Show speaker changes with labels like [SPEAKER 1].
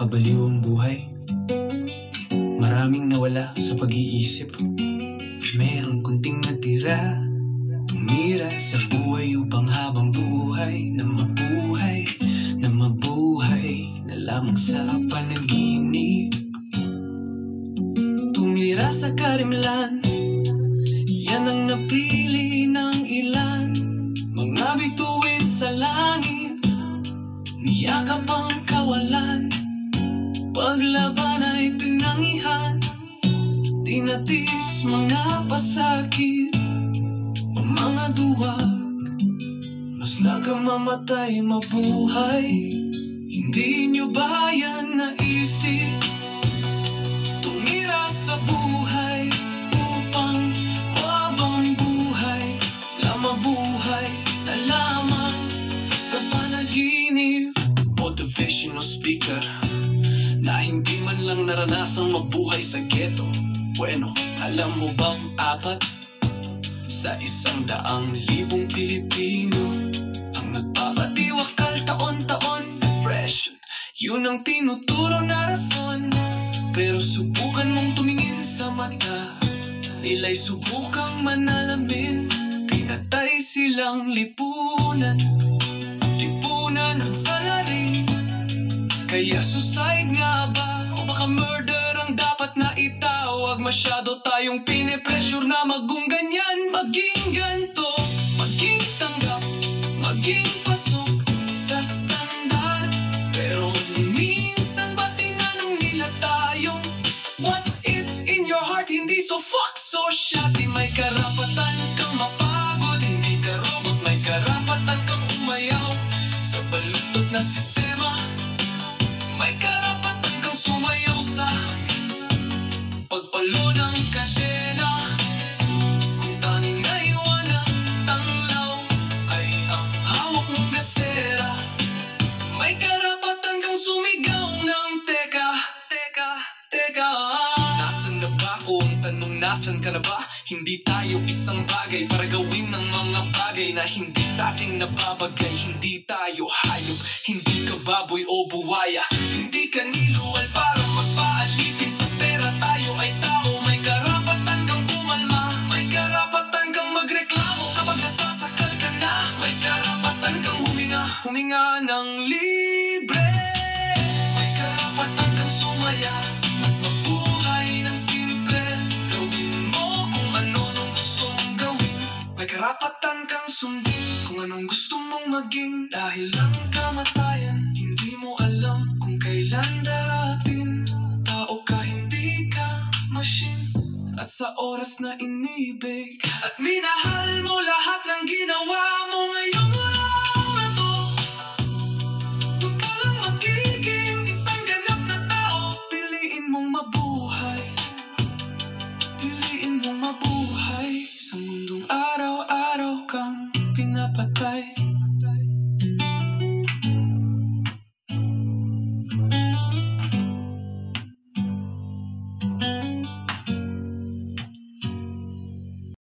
[SPEAKER 1] nakakabaliw ang buhay. Maraming nawala sa pag-iisip. Meron kunting natira. Tumira sa buhay upang habang buhay na mabuhay, na mabuhay na lamang sa panaginip. Tumira sa karimlan, yan ang napili ng ilan. Mga bituin sa langit, niyakap ang kawalan. Paglaban ay tinangihan, tinatis mga pasakit o mga duwag. Mas nagkamamatay mabuhay. Hindi nyo ba yan naisip? Tumira sa buhay upang habang buhay na mabuhay na lamang sa panaginip. Motivational speaker na hindi man lang naranasang mabuhay sa ghetto. Bueno, alam mo bang 4 sa 100,000 Pilipino ang nagpapatiwakal taon-taon? Depression, yun ang tinuturo na rason. Pero subukan mong tumingin sa mata, nila'y subukang manalamin. Pinatay silang lipunan, lipunan ang salarin. Kaya suicide nga ba? O baka murder ang dapat na itawag? Masyado tayong pinipressure na maging ganyan, maging ganto, maging tanggap, maging pasok sa standard. Pero minsan ba tinanong nila tayong what is in your heart? Hindi so fuck so shoddy. May karapatan kang mapagod, hindi ka robot. May karapatan kang umayaw sa baluktot na sistema. May karapatan kang sumayaw sa pagpalo ng kadena. Kung tanging naiwan na tanglaw ay ang hawak mong gasera, may karapatan kang sumigaw ng teka, teka, teka. Nasaan na ba ako? Ang tanong, nasan ka na ba? Hindi tayo isang bagay para gawin ng mga bagay na hindi sa ating nababagay. Hindi tayo hayop, hindi ka baboy o buwaya, hindi ka niluwal para magpaalipin sa pera. Tayo ay tao, may karapatan kang pumalma, may karapatan kang magreklamo kapag nasasakal ka na. May karapatan kang huminga, huminga ng libre. May karapatan kang sumaya at mabuhay ng simple. Gawin mo kung ano nung gusto mong gawin. May karapatan kang sundin kung anong gusto mong maging. Dahil ang kamatayan, hindi mo alam kung kailan darating. Tao ka, hindi ka machine. At sa oras na inibig at minahal mo lahat ng ginawa mo ngayong oras,